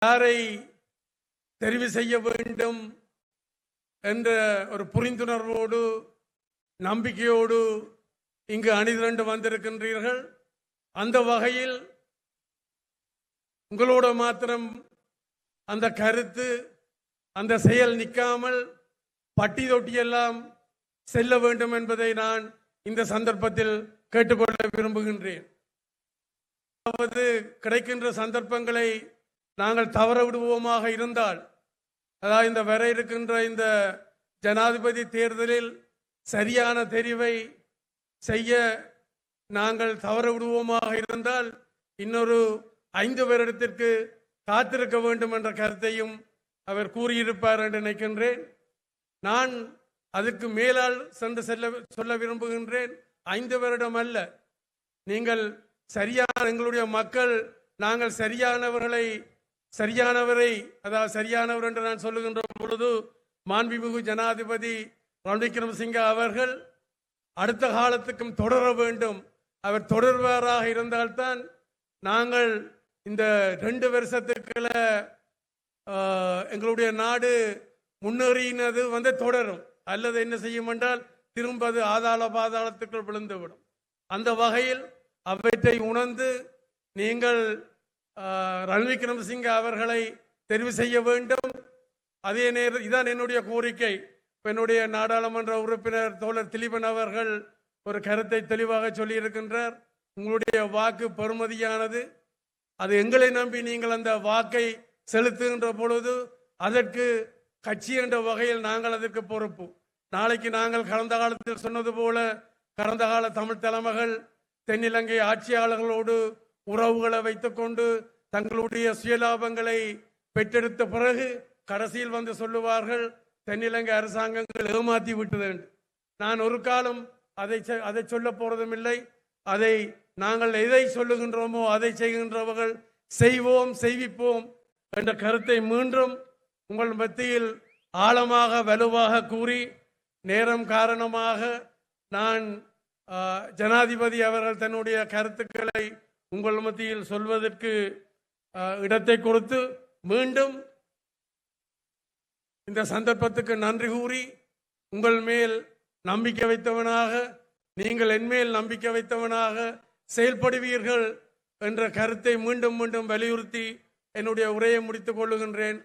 யாரை தெரிவு செய்ய வேண்டும் என்ற ஒரு புரிந்துணர்வோடு நம்பிக்கையோடு இங்கு அணிதிரண்டு வந்திருக்கின்றீர்கள். அந்த வகையில் உங்களோட மாத்திரம் அந்த கருத்து அந்த செயல் நிற்காமல் பட்டி தொட்டியெல்லாம் செல்ல வேண்டும் என்பதை நான் இந்த சந்தர்ப்பத்தில் கேட்டுக்கொள்ள விரும்புகின்றேன். அதாவது கிடைக்கின்ற சந்தர்ப்பங்களை நாங்கள் தவற விடுவோமாக இருந்தால், அதாவது இந்த வர இருக்கின்ற இந்த ஜனாதிபதி தேர்தலில் சரியான தெரிவை செய்ய நாங்கள் தவற விடுவோமாக இருந்தால் இன்னொரு 5 வருடத்திற்கு காத்திருக்க வேண்டும் என்ற கருத்தையும் அவர் கூறியிருப்பார் என்று நினைக்கின்றேன். நான் அதற்கு மேலால் சென்று சொல்ல விரும்புகின்றேன். 5 வருடம் அல்ல, நீங்கள் சரியான எங்களுடைய மக்கள் நாங்கள் சரியானவரை அதாவது சரியானவர் என்று நான் சொல்லுகின்ற பொழுது மாண்புமிகு ஜனாதிபதி ரணில் விக்ரமசிங்க அவர்கள் அடுத்த காலத்துக்கும் தொடர வேண்டும். அவர் தொடர்வாராக இருந்தால்தான் நாங்கள் இந்த 2 வருஷத்துக்குள்ள எங்களுடைய நாடு முன்னேறினது தொடரும். அல்லது என்ன செய்யும் என்றால் திரும்ப அது ஆதாள பாதாளத்துக்குள் விழுந்துவிடும். அந்த வகையில் அவற்றை உணர்ந்து நீங்கள் ரணில் விக்ரமசிங்க அவர்களை தெரிவு செய்ய வேண்டும். அதே நேரம் இதான் என்னுடைய கோரிக்கை. என்னுடைய நாடாளுமன்ற உறுப்பினர் தோழர் திலீபன் அவர்கள் ஒரு கருத்தை தெளிவாக சொல்லியிருக்கின்றார். உங்களுடைய வாக்கு பெறுமதியானது. அது எங்களை நம்பி நீங்கள் அந்த வாக்கை செலுத்துகின்ற பொழுது அதற்கு கட்சி என்ற வகையில் நாங்கள் அதற்கு பொறுப்பு. நாளைக்கு நாங்கள் கடந்த காலத்தில் சொன்னது போல கடந்த கால தமிழ் தலைமைகள் தென்னிலங்கை ஆட்சியாளர்களோடு உறவுகளை வைத்துக்கொண்டு தங்களுடைய சுயலாபங்களை பெற்றெடுத்த பிறகு கடைசியில் சொல்லுவார்கள் தென்னிலங்கை அரசாங்கங்கள் ஏமாற்றி விட்டது என்று. நான் ஒரு காலம் அதை சொல்ல போறதும் இல்லை. அதை நாங்கள் எதை சொல்லுகின்றோமோ அதை செய்கின்றவர்கள் செய்வோம் செய்விப்போம் என்ற கருத்தை மீண்டும் உங்கள் மத்தியில் ஆழமாக வலுவாக கூறி, நேரம் காரணமாக நான் ஜனாதிபதி அவர்கள் தன்னுடைய கருத்துக்களை உங்கள் மத்தியில் சொல்வதற்கு இடத்தை கொடுத்து மீண்டும் இந்த சந்தர்ப்பத்துக்கு நன்றி கூறி, உங்கள் மேல் நம்பிக்கை வைத்தவனாக நீங்கள் என்மேல் நம்பிக்கை வைத்தவனாக செயல்படுவீர்கள் என்ற கருத்தை மீண்டும் மீண்டும் வலியுறுத்தி என்னுடைய உரையை முடித்துக் கொள்ளுகின்றேன்.